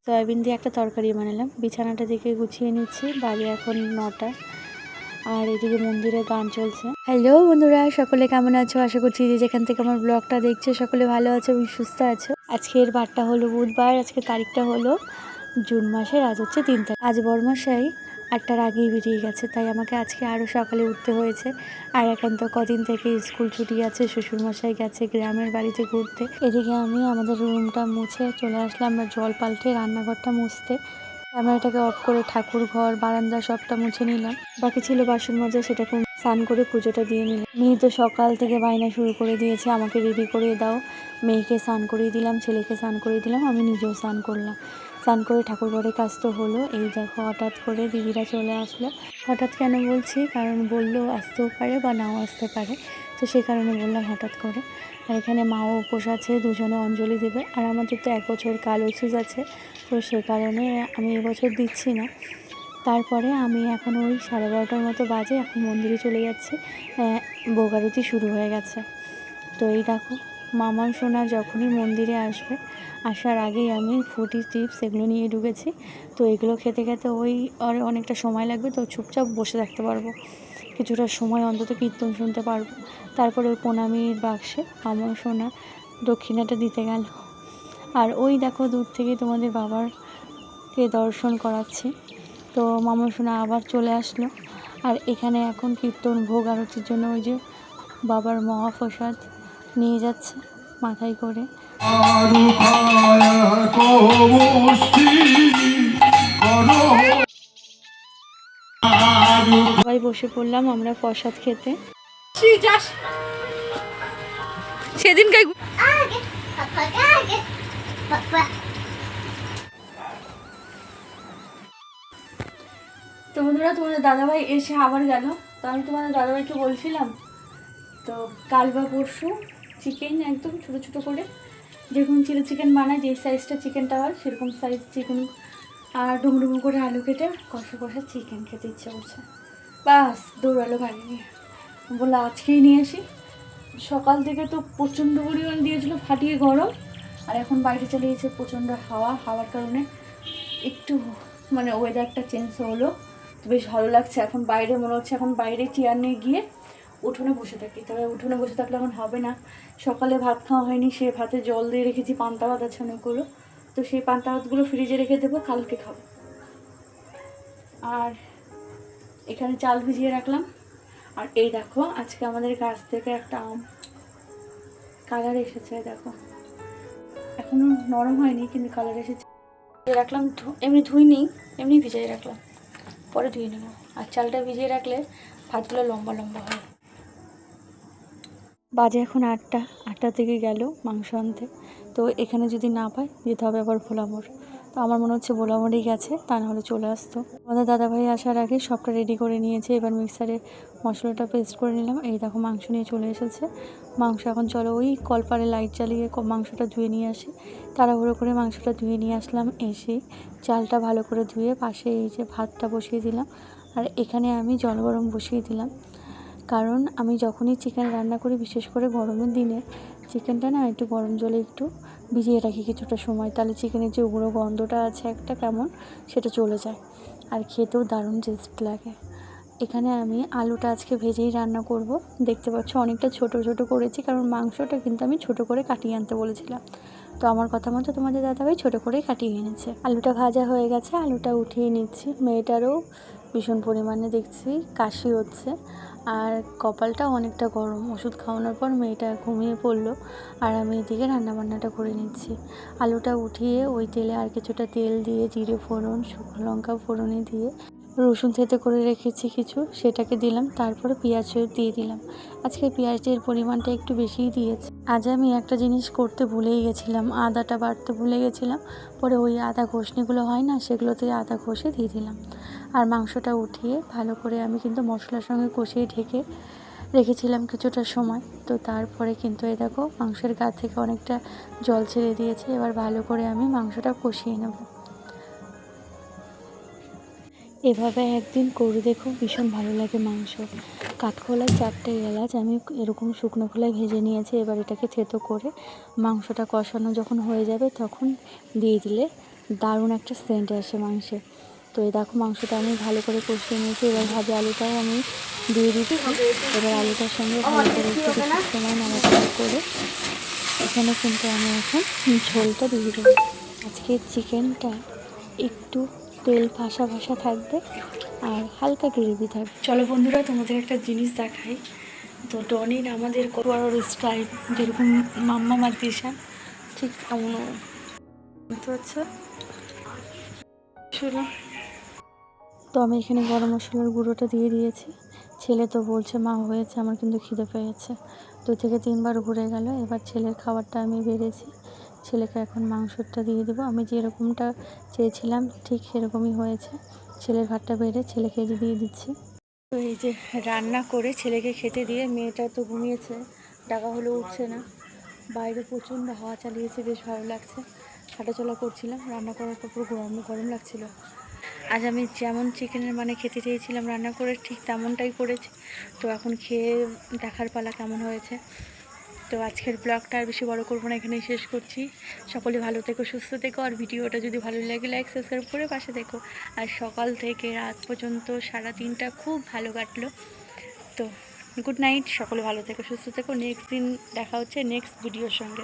Soybean দিয়ে একটা তরকারি বানালাম। বিছানাটা দিকে গুছিয়ে নিচ্ছি, বাজে এখন 9টা। আর এদিকে মন্দিরে গান চলছে। হ্যালো বন্ধুরা, সকলে কেমন আছো? আশা করছি যে যেখান থেকে আমার ব্লগটা দেখছো সকলে ভালো আছো এবং সুস্থ আছো। আজকের বারটা হলো বুধবার, আজকে তারিখটা হলো জুন মাসের, আজ হচ্ছে 3 তারিখ। আজ বড়মশাই 8টার আগেই বেরিয়ে গেছে, তাই আমাকে আজকে আরও সকালে উঠতে হয়েছে। আর এখন তো কদিন থেকে স্কুল ছুটি আছে, শ্বশুরমশাই গেছে গ্রামের বাড়িতে ঘুরতে। এদিকে আমি আমাদের রুমটা মুছে চলে আসলাম, জল পাল্টে রান্নাঘরটা মুছতে। ক্যামেরাটাকে অফ করে ঠাকুর ঘর বারান্দা সবটা মুছে নিলাম। বাকি ছিল বাসন মাজা, সেটাকে স্নান করে পুজোটা দিয়ে নিলাম। মেয়ে তো সকাল থেকে বায়না শুরু করে দিয়েছে, আমাকে রেডি করে দাও। মেয়েকে স্নান করিয়ে দিলাম, ছেলেকে স্নান করিয়ে দিলাম, আমি নিজেও স্নান করলাম। স্নান করে ঠাকুর ঘরের কাজ তো হলো। এই দেখো হঠাৎ করে দিদিরা চলে আসলো। হঠাৎ কেন বলছি, কারণ বললো আসতেও পারে বা নাও আসতে পারে, তো সেই কারণে বললাম হঠাৎ করে। আর এখানে মাও উপোস আছে, দুজনে অঞ্জলি দেবে। আর আমাদের তো 1 বছর কাল ওষুধ আছে, তো সে কারণে আমি এবছর দিচ্ছি না। তারপরে আমি এখন ওই 12:30টার মতো বাজে, এখন মন্দিরে চলে যাচ্ছি। ভোগ আরতি শুরু হয়ে গেছে। তো এই দেখো মামার সোনা যখনই মন্দিরে আসবে, আসার আগেই আমি ফুটি চিপস এগুলো নিয়ে ঢুকেছি। তো এগুলো খেতে খেতে ওই আর অনেকটা সময় লাগবে, তো চুপচাপ বসে থাকতে পারবো, কিছুটা সময় অন্তত কীর্তন শুনতে পারবো। তারপরে ওই প্রণামীর বাক্সে মামার সোনা দক্ষিণাটা দিতে গেল। আর ওই দেখো দূর থেকে তোমাদের বাবারকে দর্শন করাচ্ছি। তো মামা সোনা আবার চলে আসলো। আর এখানে এখন কীর্তন ভোগ আরতির জন্য ওই যে বাবার মহাপ্রসাদ নিয়ে যাচ্ছে মাথায় করে। সবাই বসে পড়লাম আমরা প্রসাদ খেতে। সেদিনকাই তো বন্ধুরা, তোমাদের দাদাভাই এসে আবার গেল। তো আমি তোমাদের দাদাভাইকে বলছিলাম, তো কাল বা পরশু চিকেন একদম ছোটো ছোটো করে, যেরকম চিলি চিকেন বানায় যে সাইজটা চিকেনটা হয় সেরকম সাইজ চিকেন, আর ডুমডুমো করে আলু কেটে কষা কষা চিকেন খেতে ইচ্ছে করছে। বাস দৌড়ালো গাড়ি নিয়ে, বললো আজকেই নিয়ে আসি। সকাল থেকে তো প্রচণ্ড পরিমাণ দিয়েছিলো ফাটিয়ে গরম, আর এখন বাইরে চলে গেছে প্রচণ্ড হাওয়ার কারণে একটু মানে ওয়েদারটা চেঞ্জ হলো, তো বেশ ভালো লাগছে। এখন বাইরে মনে হচ্ছে এখন বাইরে চেয়ার নিয়ে গিয়ে উঠোনে বসে থাকি, তবে উঠোনে বসে থাকলে এখন হবে না। সকালে ভাত খাওয়া হয়নি, সে ভাতে জল দিয়ে রেখেছি, পান্তা ভাত আছে অনেকগুলো, তো সেই পান্তা ভাতগুলো ফ্রিজে রেখে দেবো, কালকে খাবো। আর এখানে চাল ভিজিয়ে রাখলাম। আর এই দেখো আজকে আমাদের গাছ থেকে একটা আম কালার এসেছে, দেখো এখনো নরম হয়নি কিন্তু কালার এসেছে। রাখলাম, এমনি ধুইনি, এমনি ভিজিয়ে রাখলাম, পরে ধুয়ে নেব। আর চালটা ভিজিয়ে রাখলে ভাতগুলো লম্বা লম্বা হয়। বাজে এখন 8টা থেকে গেল মাংস আনতে। তো এখানে যদি না পায় যেতে হবে আবার ভোলামোড়। তো আমার মনে হচ্ছে ভোলামোড়েই গেছে, তা নাহলে চলে আসতো। আমাদের দাদাভাই আসার আগে সবটা রেডি করে নিয়েছে, এবার মিক্সারে মশলাটা পেস্ট করে নিলাম। এই দেখো মাংস নিয়ে চলে এসেছে। মাংস এখন চলো ওই কলপারে লাইট জ্বালিয়ে মাংসটা ধুয়ে নিয়ে আসি। তাড়াহুড়ো করে মাংসটা ধুয়ে নিয়ে আসলাম, এসেই চালটা ভালো করে ধুয়ে পাশে এই যে ভাতটা বসিয়ে দিলাম। আর এখানে আমি জল গরম বসিয়ে দিলাম, কারণ আমি যখনই চিকেন রান্না করি, বিশেষ করে গরমের দিনে চিকেনটা না একটু গরম জলে একটু ভিজিয়ে রাখি কিছুটা সময়, তাহলে চিকেনের যে উগ্র গন্ধটা আছে একটা কেমন, সেটা চলে যায় আর খেতেও দারুণ টেস্ট লাগে। এখানে আমি আলুটা আজকে ভেজেই রান্না করব। দেখতে পাচ্ছ অনেকটা ছোট ছোট করেছি, কারণ মাংসটা কিন্তু আমি ছোট করে কাটিয়ে আনতে বলেছিলাম। তো আমার কথা মতো তোমাদের দাদাভাই ছোট করেই কাটিয়ে এনেছে। আলুটা ভাজা হয়ে গেছে, আলুটা উঠিয়ে নিচ্ছি। মেয়েটারও ভীষণ পরিমাণে দেখছি কাশি হচ্ছে, আর কপালটা অনেকটা গরম। ওষুধ খাওয়ানোর পর মেয়েটা ঘুমিয়ে পড়লো, আর আমি এদিকে রান্নাবান্নাটা করে নিচ্ছি। আলুটা উঠিয়ে ওই তেলে আর কিছুটা তেল দিয়ে জিরে ফোড়ন, শুকনো লঙ্কা ফোড়নে দিয়ে রসুন থেতে করে রেখেছি কিছু, সেটাকে দিলাম। তারপরে পেঁয়াজ দিয়ে দিলাম। আজকে পেঁয়াজের পরিমাণটা একটু বেশিই দিয়েছি। আজ আমি একটা জিনিস করতে ভুলেই গেছিলাম, আদাটা বাটতে ভুলে গেছিলাম। পরে ওই আদা ঘষনিগুলো হয় না, সেগুলোতে আদা ঘষে দিয়ে দিলাম। আর মাংসটা উঠিয়ে ভালো করে আমি কিন্তু মশলার সঙ্গে কষিয়ে ঢেকে রেখেছিলাম কিছুটা সময়। তো তারপরে কিন্তু এই দেখো মাংসের গা থেকে অনেকটা জল ছেড়ে দিয়েছে। এবার ভালো করে আমি মাংসটা কষিয়ে নেব। এভাবে একদিন করে দেখো, ভীষণ ভালো লাগে মাংস। কাঠখোলায় 4টে এলাচ আমি এরকম শুকনো খোলায় ভেজে নিয়েছি। এবার এটাকে থেতো করে মাংসটা কষানো যখন হয়ে যাবে তখন দিয়ে দিলে দারুণ একটা সেন্ট আসে মাংসে। তো এই দেখো মাংসটা আমি ভালো করে কষিয়ে নিয়েছি। এবার ভাজা আলুটাও আমি দিয়ে দিচ্ছি। এবার আলুটার সঙ্গে ভালো করে একটু কিছু সময় নাড়াচাড়া করে এখানে কিন্তু আমি এখন ঝোলটা দিয়ে দেবো। আজকে চিকেনটা একটু তেল ভাসা ভাসা থাকবে আর হালকা গ্রেভি থাকবে। চলো বন্ধুরা, তোমাদের একটা জিনিস দেখাই। তো ডনির আমাদের করার স্টাইল যেরকম মাম্মা মাদিসা ঠিক এমনও বুঝতে পারছো। তো আমি এখানে গরম মশলার গুঁড়োটা দিয়ে দিয়েছি। ছেলে তো বলছে মা হয়েছে, আমার কিন্তু খিদে পেয়েছে। 2 থেকে 3 বার ঘুরে গেল। এবার ছেলের খাবারটা আমি বেড়েছি, ছেলেকে এখন মাংসটা দিয়ে দেবো। আমি যেরকমটা চেয়েছিলাম ঠিক সেরকমই হয়েছে। ছেলের ভাতটা বেড়ে ছেলেকে দিয়ে দিচ্ছি। তো এই যে রান্না করে ছেলেকে খেতে দিয়ে, মেয়েটা তো ঘুমিয়েছে, ডাকা হলেও উঠছে না। বাইরে প্রচণ্ড হাওয়া চালিয়েছে, বেশ ভালো লাগছে। হাঁটাচলা করছিলাম, রান্না করার পর পুরো গরম গরম লাগছিলো। আজ আমি যেমন চিকেনের মানে খেতে চেয়েছিলাম রান্না করে ঠিক তেমনটাই করেছি। তো এখন খেয়ে দেখার পালা কেমন হয়েছে। তো আজকের ব্লগটা আর বেশি বড় করবো না, এখানেই শেষ করছি। সকলে ভালো থেকো, সুস্থ থেকো। আর ভিডিওটা যদি ভালো লাগে লাইক সাবস্ক্রাইব করে পাশে থেকো। আর সকাল থেকে রাত পর্যন্ত সারা দিনটা খুব ভালো কাটলো। তো গুড নাইট, সকলে ভালো থেকো, সুস্থ থেকো। নেক্সট দিন দেখা হচ্ছে নেক্সট ভিডিওর সঙ্গে।